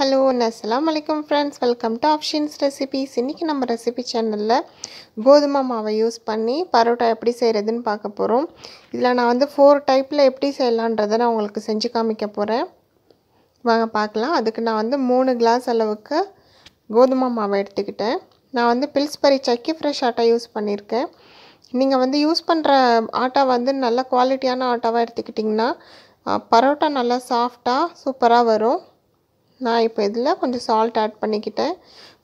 Hello and Assalamualaikum friends, welcome to Afsheen's recipes. இன்னைக்கு நம்ம recipe சேனல்ல கோதுமை மாவை யூஸ் பண்ணி பரோட்டா எப்படி செய்யறதுன்னு பார்க்க போறோம். இதுல நான் வந்து 4 டைப்ல எப்படி செய்யலாம்ன்றதை நான் உங்களுக்கு செஞ்சு காமிக்க போறேன். வாங்க பார்க்கலாம். அதுக்கு நான் வந்து 3 கிளாஸ் அளவுக்கு கோதுமை மாவை எடுத்துக்கிட்டேன். நான் வந்து பில்ஸ்பரி சக்கி ஃப்ரெஷ் ஆட்டா யூஸ் பண்ணியிருக்கேன். நீங்க வந்து யூஸ் பண்ற ஆட்டா வந்து நல்ல குவாலிட்டியான ஆட்டாவா எடுத்துக்கிட்டிங்கன்னா பரோட்டா நல்லா சாஃப்ட்டா சூப்பரா வரும். நான் இப்போ இதில் கொஞ்சம் சால்ட் ஆட் பண்ணிக்கிட்டேன்,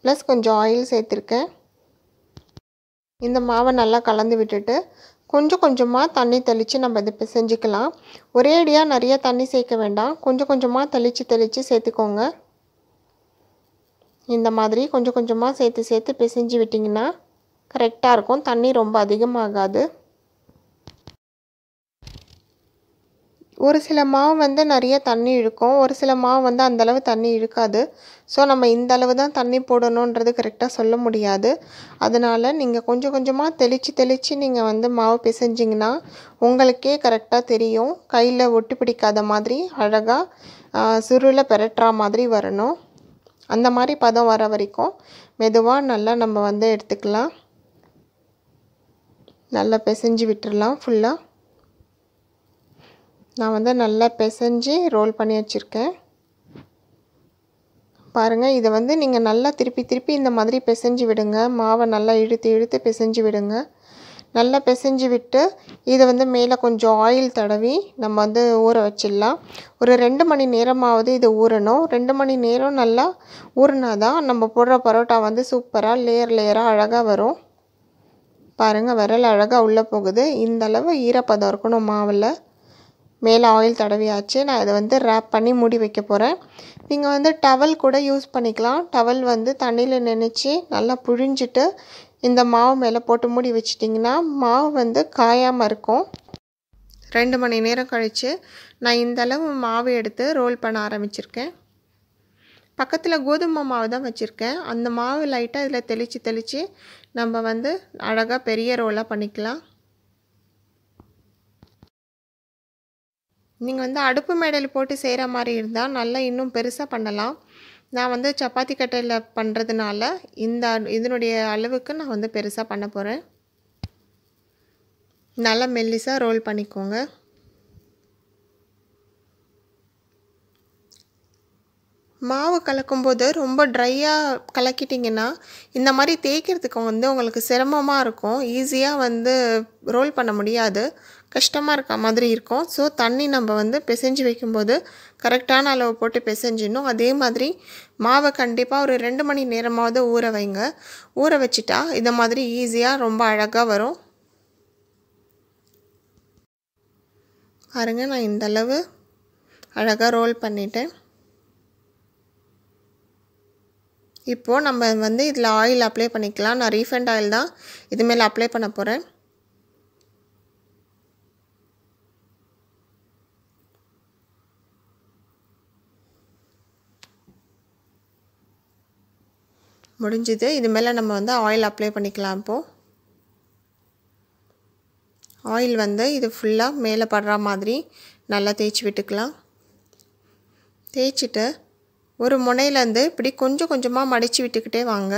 ப்ளஸ் கொஞ்சம் ஆயில் சேர்த்துருக்கேன். இந்த மாவை நல்லா கலந்து விட்டுட்டு கொஞ்சம் கொஞ்சமாக தண்ணி தெளித்து நம்ம இதை பிசைஞ்சிக்கலாம். ஒரே அடியாக நிறைய தண்ணி சேர்க்க வேண்டாம், கொஞ்சம் கொஞ்சமாக தெளித்து சேர்த்துக்கோங்க. இந்த மாதிரி கொஞ்சம் கொஞ்சமாக சேர்த்து பிசைஞ்சு விட்டிங்கன்னா கரெக்டாக இருக்கும், தண்ணி ரொம்ப அதிகமாகாது. ஒரு சில மாவு வந்து நிறைய தண்ணி இழுக்கும், ஒரு சில மாவு வந்து அந்தளவு தண்ணி இழுக்காது. ஸோ நம்ம இந்த அளவு தான் தண்ணி போடணுன்றது கரெக்டாக சொல்ல முடியாது. அதனால் நீங்கள் கொஞ்சம் கொஞ்சமாக தெளித்து நீங்கள் வந்து மாவு பிசைஞ்சிங்கன்னா உங்களுக்கே கரெக்டாக தெரியும். கையில் ஒட்டி பிடிக்காத மாதிரி அழகாக சுருளை பெரட்டுற மாதிரி வரணும். அந்த மாதிரி பதம் வர வரைக்கும் மெதுவாக நல்லா நம்ம வந்து எடுத்துக்கலாம். நல்லா பிசைஞ்சு விட்டுடலாம். ஃபுல்லாக நான் வந்து நல்லா பிசைஞ்சு ரோல் பண்ணி வச்சுருக்கேன். பாருங்கள், இதை வந்து நீங்கள் நல்லா திருப்பி இந்த மாதிரி பிசைஞ்சு விடுங்க. மாவை நல்லா இழுத்து பிசைஞ்சு விடுங்க. நல்லா பிசைஞ்சு விட்டு இதை வந்து மேலே கொஞ்சம் ஆயில் தடவி நம்ம வந்து ஊற வச்சிடலாம். ஒரு 2 மணி நேரமாவது இது ஊறணும். 2 மணி நேரம் நல்லா ஊறினாதான் நம்ம போடுற பரோட்டா வந்து சூப்பராக லேயராக அழகாக வரும். பாருங்கள், விரல் அழகாக உள்ளே போகுது. இந்த அளவு ஈரப்பதம் இருக்கணும் மாவில். மேலே ஆயில் தடவியாச்சு. நான் இதை வந்து ரேப் பண்ணி மூடி வைக்க போகிறேன். நீங்கள் வந்து டவல் கூட யூஸ் பண்ணிக்கலாம். டவல் வந்து தண்ணியில் நனைச்சி நல்லா புழிஞ்சிட்டு இந்த மாவு மேலே போட்டு மூடி வச்சிட்டிங்கன்னா மாவு வந்து காயாமல் இருக்கும். 2 மணி நேரம் கழித்து நான் இந்த அளவு மாவு எடுத்து ரோல் பண்ண ஆரம்பிச்சிருக்கேன். பக்கத்தில் கோதுமை மாவு தான் வச்சுருக்கேன். அந்த மாவு லைட்டாக இதில் தெளித்து நம்ம வந்து அழகாக பெரிய ரோலாக பண்ணிக்கலாம். நீங்கள் வந்து அடுப்பு மேடையில் போட்டு செய்கிற மாதிரி இருந்தால் நல்லா இன்னும் பெருசாக பண்ணலாம். நான் வந்து சப்பாத்தி கட்டையில் பண்ணுறதுனால இதனுடைய அளவுக்கு நான் வந்து பெருசாக பண்ண போகிறேன். நல்லா மெல்லிசாக ரோல் பண்ணிக்கோங்க. மாவு கலக்கும்போது ரொம்ப ட்ரையாக கலக்கிட்டிங்கன்னா இந்த மாதிரி தேய்க்கிறதுக்கு வந்து உங்களுக்கு சிரமமாக இருக்கும். ஈஸியாக வந்து ரோல் பண்ண முடியாது, கஷ்டமாக இருக்க மாதிரி இருக்கும். ஸோ தண்ணி நம்ம வந்து பிசைஞ்சு வைக்கும்போது கரெக்டான அளவு போட்டு பிசைஞ்சிடணும். அதே மாதிரி மாவை கண்டிப்பாக ஒரு 2 மணி நேரமாவது ஊற வைங்க. ஊற வச்சிட்டா இந்த மாதிரி ஈஸியாக ரொம்ப அழகாக வரும். பாருங்கள், நான் இந்தளவு அழகாக ரோல் பண்ணிட்டேன். இப்போது நம்ம வந்து இதில் ஆயில் அப்ளை பண்ணிக்கலாம். நான் ரீஃபைண்ட் ஆயில் தான் இது மேலே அப்ளை பண்ண போகிறேன். முடிஞ்சுது. இது மேலே நம்ம வந்து ஆயில் அப்ளை பண்ணிக்கலாம். இப்போது ஆயில் வந்து இது ஃபுல்லாக மேலே படுற மாதிரி நல்லா தேய்ச்சி விட்டுக்கலாம். தேய்ச்சிட்டு ஒரு முனையிலேருந்து இப்படி கொஞ்சம் கொஞ்சமாக மடித்து விட்டுக்கிட்டே வாங்க.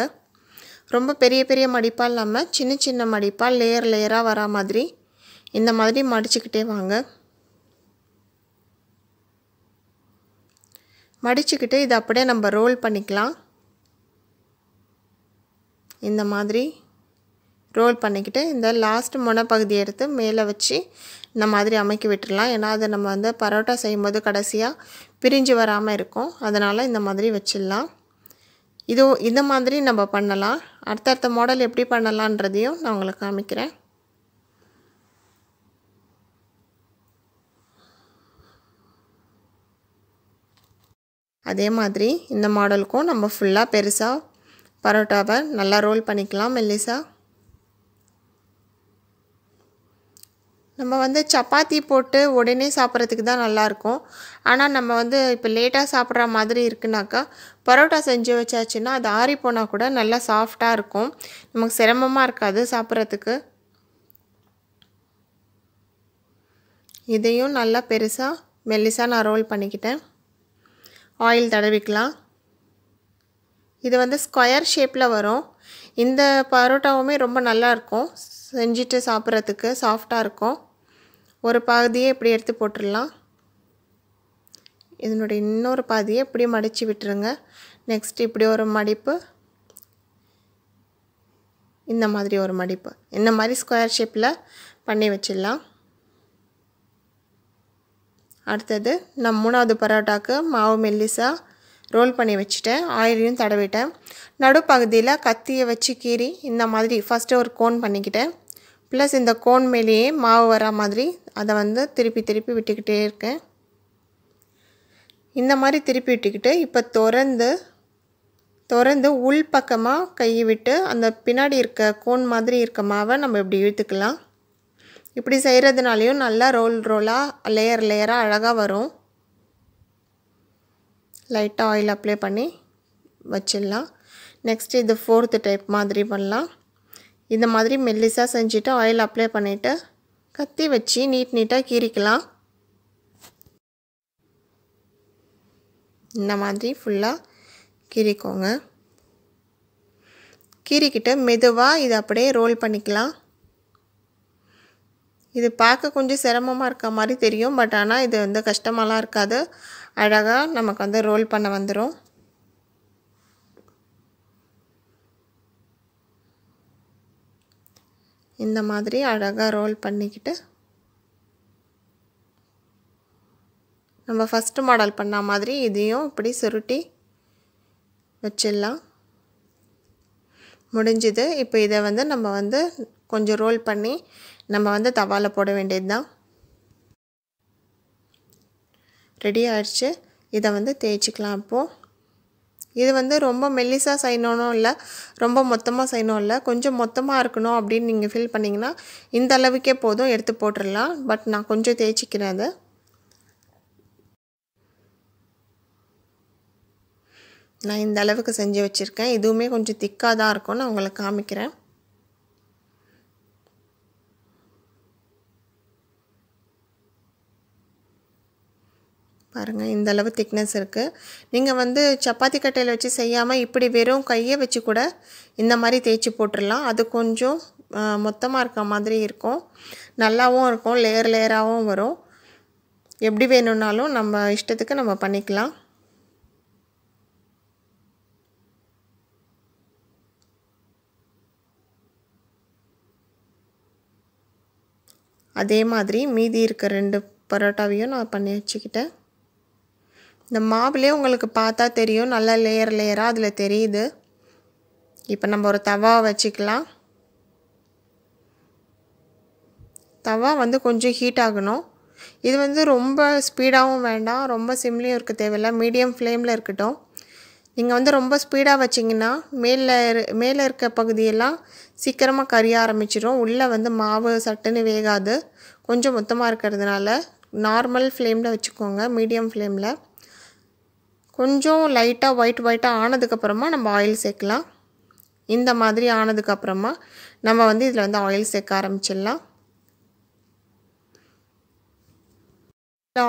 ரொம்ப பெரிய மடிப்பாக இல்லாமல் சின்ன மடிப்பாக லேயராக வரா மாதிரி இந்த மாதிரி மடிச்சுக்கிட்டே வாங்க. மடிச்சுக்கிட்டு இதை அப்படியே நம்ம ரோல் பண்ணிக்கலாம். இந்த மாதிரி ரோல் பண்ணிக்கிட்டு இந்த லாஸ்ட் முனை பகுதியை எடுத்து மேலே வச்சு இந்த மாதிரி அமைக்கி விட்டுடலாம். ஏன்னா அது நம்ம வந்து பரோட்டா செய்யும்போது கடைசியாக பிரிஞ்சு வராமல் இருக்கும். அதனால் இந்த மாதிரி வச்சிடலாம். இந்த மாதிரி நம்ம பண்ணலாம். அடுத்தடுத்த மாடல் எப்படி பண்ணலான்றதையும் நான் உங்களுக்கு காமிக்கிறேன். அதே மாதிரி இந்த மாடலுக்கும் நம்ம ஃபுல்லாக பெருசாக பரோட்டாவை நல்லா ரோல் பண்ணிக்கலாம் மெல்லிசாக. நம்ம வந்து சப்பாத்தி போட்டு உடனே சாப்பிட்றதுக்கு தான் நல்லாயிருக்கும். ஆனால் நம்ம வந்து இப்போ லேட்டாக சாப்பிட்ற மாதிரி இருக்குனாக்கா பரோட்டா செஞ்சு வச்சாச்சுன்னா அது ஆறி போனால் கூட நல்லா சாஃப்டாக இருக்கும், நமக்கு சிரமமாக இருக்காது சாப்பிட்றதுக்கு. இதையும் நல்லா பெருசாக மெல்லிசாக நான் ரோல் பண்ணிக்கிட்டேன். ஆயில் தடவிக்கலாம். இது வந்து ஸ்கொயர் ஷேப்பில் வரும். இந்த பரோட்டாவுமே ரொம்ப நல்லா இருக்கும், செஞ்சுட்டு சாப்பிட்றதுக்கு சாஃப்டாக இருக்கும். ஒரு பாதியை இப்படி எடுத்து போட்டுடலாம். இதனுடைய இன்னொரு பாதியை இப்படி மடித்து விட்டுருங்க. நெக்ஸ்ட் இப்படி ஒரு மடிப்பு, இந்த மாதிரி ஒரு மடிப்பு, இந்த மாதிரி ஸ்கொயர் ஷேப்பில் பண்ணி வச்சிடலாம். அடுத்தது நான் 3வது பரோட்டாவுக்கு மாவு மெல்லிசா ரோல் பண்ணி வச்சுட்டேன். ஆயிலையும் தடவிட்டேன். நடுப்பகுதியில் கத்தியை வச்சு கீறி இந்த மாதிரி ஃபஸ்ட்டு ஒரு கோன் பண்ணிக்கிட்டேன். ப்ளஸ் இந்த கோன் மேலேயே மாவு வர மாதிரி அதை வந்து திருப்பி திருப்பி விட்டுக்கிட்டே இருக்கேன். இந்த மாதிரி திருப்பி விட்டுக்கிட்டு இப்போ திறந்து உள் பக்கமாக கையை விட்டு அந்த பின்னாடி இருக்க கோன் மாதிரி இருக்க மாவை நம்ம இப்படி இழுத்துக்கலாம். இப்படி செய்கிறதுனாலையும் நல்லா ரோலாக லேயராக அழகாக வரும். லைட்டாக ஆயில் அப்ளை பண்ணி வச்சிடலாம். நெக்ஸ்ட்டு இது 4th டைப் மாதிரி பண்ணலாம். இந்த மாதிரி மெல்லிஸாக செஞ்சுட்டு ஆயில் அப்ளை பண்ணிவிட்டு கத்தி வச்சு நீட்டாக கீறிக்கலாம். இந்த மாதிரி ஃபுல்லாக கீறிக்கோங்க. கீறிக்கிட்டு மெதுவாக இதை அப்படியே ரோல் பண்ணிக்கலாம். இது பார்க்க கொஞ்சம் சிரமமாக இருக்க மாதிரி தெரியும், பட் ஆனால் இது வந்து கஷ்டமாலாம் இருக்காது. அழகாக நமக்கு வந்து ரோல் பண்ண வந்துடும். இந்த மாதிரி அழகாக ரோல் பண்ணிக்கிட்டு நம்ம ஃபஸ்ட்டு மாடல் பண்ண மாதிரி இதையும் இப்படி சுருட்டி வச்சிடலாம். முடிஞ்சுது. இப்போ இதை வந்து நம்ம வந்து கொஞ்சம் ரோல் பண்ணி நம்ம வந்து தவாவில் போட வேண்டியது தான். ரெடி ஆயிடுச்சு. இதை வந்து தேய்ச்சிக்கலாம். இப்போது இது வந்து ரொம்ப மெல்லிஸாக செய்யணும் இல்லை, ரொம்ப மொத்தமாக செய்யணும் இல்லை, கொஞ்சம் மொத்தமாக இருக்கணும் அப்படின்னு நீங்கள் ஃபீல் பண்ணிங்கன்னா இந்த அளவுக்கே போதும், எடுத்து போட்டுடலாம். பட் நான் கொஞ்சம் தேய்ச்சிக்கிறேன். அதை நான் இந்த அளவுக்கு செஞ்சு வச்சுருக்கேன். இதுவுமே கொஞ்சம் திக்காக தான் இருக்கும். நான் உங்களுக்கு காமிக்கிறேன். பாருங்கள், இந்த அளவு திக்னஸ் இருக்குது. நீங்கள் வந்து சப்பாத்தி கட்டையில் வச்சு செய்யாமல் இப்படி வெறும் கையை வச்சு கூட இந்த மாதிரி தேய்ச்சி போட்டுடலாம். அது கொஞ்சம் மொத்தமாக இருக்க மாதிரி இருக்கும், நல்லாவும் இருக்கும், லேயராகவும் வரும். எப்படி வேணும்னாலும் நம்ம இஷ்டத்துக்கு நம்ம பண்ணிக்கலாம். அதே மாதிரி மீதி இருக்க 2 பரோட்டாவையும் நான் பண்ணி வச்சுக்கிட்டேன். இந்த மாவுலேயே உங்களுக்கு பார்த்தா தெரியும், நல்லா லேயராக அதில் தெரியுது. இப்போ நம்ம ஒரு தவா வச்சுக்கலாம். தவா வந்து கொஞ்சம் ஹீட் ஆகணும். இது வந்து ரொம்ப ஸ்பீடாகவும் வேண்டாம், ரொம்ப சிம்லேயும் இருக்க தேவையில்லை, மீடியம் ஃப்ளேமில் இருக்கட்டும். நீங்கள் வந்து ரொம்ப ஸ்பீடாக வச்சிங்கன்னா மேலே இருக்க பகுதியெல்லாம் சீக்கிரமாக கரிய ஆரம்பிச்சிடும். உள்ளே வந்து மாவு சட்டுன்னு வேகாது. கொஞ்சம் மொத்தமாக இருக்கிறதுனால நார்மல் ஃப்ளேமில் வச்சுக்கோங்க, மீடியம் ஃப்ளேமில். கொஞ்சம் லைட்டாக ஒயிட்டாக ஆனதுக்கப்புறமா நம்ம ஆயில் சேர்க்கலாம். இந்த மாதிரி ஆனதுக்கப்புறமா நம்ம வந்து இதில் வந்து ஆயில் சேர்க்க ஆரம்பிச்சிடலாம்.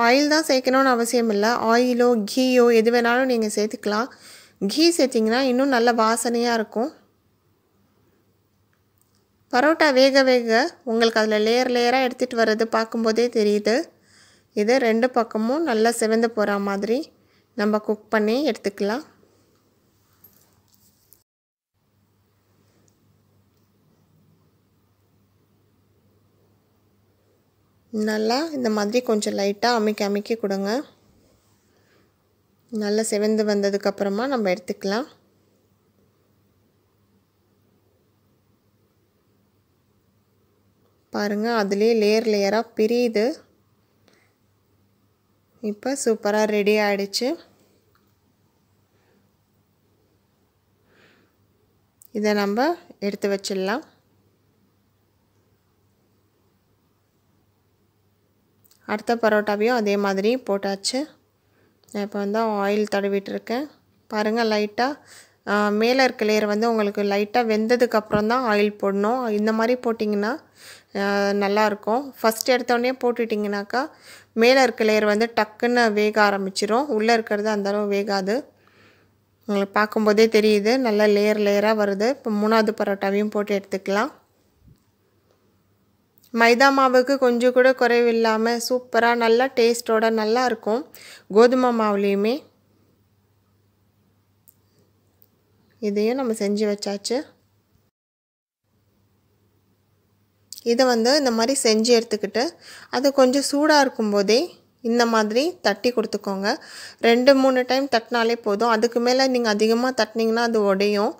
ஆயில் தான் சேர்க்கணும்னு அவசியம் இல்லை, ஆயிலோ கீயோ எது வேணாலும் நீங்கள் சேர்த்துக்கலாம். கீ சேர்த்திங்கன்னா இன்னும் நல்ல வாசனையாக இருக்கும். பரோட்டா வேக உங்களுக்கு அதில் லேயராக எடுத்துகிட்டு வர்றது பார்க்கும்போதே தெரியுது. இது 2 பக்கமும் நல்லா செவந்து போகிற மாதிரி நம்ம குக் பண்ணி எடுத்துக்கலாம். நல்லா இந்த மாதிரி கொஞ்சம் லைட்டாக அமுக்கி கொடுங்க. நல்லா செவந்து வந்ததுக்கப்புறமா நம்ம எடுத்துக்கலாம். பாருங்கள், அதுலேயே லேயராக பிரியுது. இப்போ சூப்பராக ரெடி ஆகிடுச்சு. இதை நம்ம எடுத்து வச்சிடலாம். அடுத்த பரோட்டாவையும் அதே மாதிரி போட்டாச்சு. நான் இப்போ வந்து ஆயில் தடவிட்டுருக்கேன். பாருங்கள், லைட்டாக மேலே இருக்க லேயர் வந்து உங்களுக்கு லைட்டாக வெந்ததுக்கப்புறம் தான் ஆயில் போடணும். இந்த மாதிரி போட்டிங்கன்னா நல்லாயிருக்கும். ஃபஸ்ட் எடுத்தோடனே போட்டுட்டிங்கனாக்கா மேலே இருக்க லேயர் வந்து டக்குன்னு வேக ஆரம்பிச்சிடும், உள்ளே இருக்கிறது அந்தளவு வேகாது. உங்களுக்கு பார்க்கும்போதே தெரியுது நல்லா லேயராக வருது. இப்போ 3வது பரோட்டாவையும் போட்டு எடுத்துக்கலாம். மைதா மாவுக்கு கொஞ்சம் கூட குறைவில்லாமல் சூப்பராக நல்லா டேஸ்ட்டோட நல்லா இருக்கும். கோதுமை மாவுலேயுமே இதையும் நம்ம செஞ்சு வச்சாச்சு. இதை வந்து இந்த மாதிரி செஞ்சு எடுத்துக்கிட்டு அது கொஞ்சம் சூடாக இருக்கும்போதே இந்த மாதிரி தட்டி கொடுத்துக்கோங்க. 2-3 டைம் தட்டினாலே போதும். அதுக்கு மேலே நீங்கள் அதிகமாக தட்டினீங்கன்னா அது உடையும்.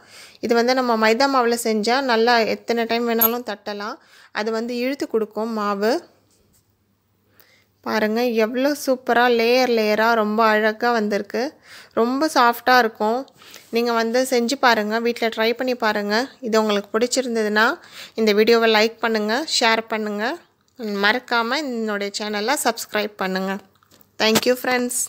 இது வந்து நம்ம மைதா மாவில் செஞ்சால் நல்லா எத்தனை டைம் வேணாலும் தட்டலாம். அது வந்து இழுத்து கொடுக்கும் மாவு. பாருங்கள் எவ்வளோ சூப்பராக லேயராக ரொம்ப அழகாக வந்திருக்கு. ரொம்ப சாஃப்டாக இருக்கும். நீங்கள் வந்து செஞ்சு பாருங்கள், வீட்டில் ட்ரை பண்ணி பாருங்கள். இது உங்களுக்கு பிடிச்சிருந்ததுன்னா இந்த வீடியோவை லைக் பண்ணுங்கள், ஷேர் பண்ணுங்கள், மறக்காமல் என்னுடைய சேனலை சப்ஸ்கிரைப் பண்ணுங்கள். Thank you friends.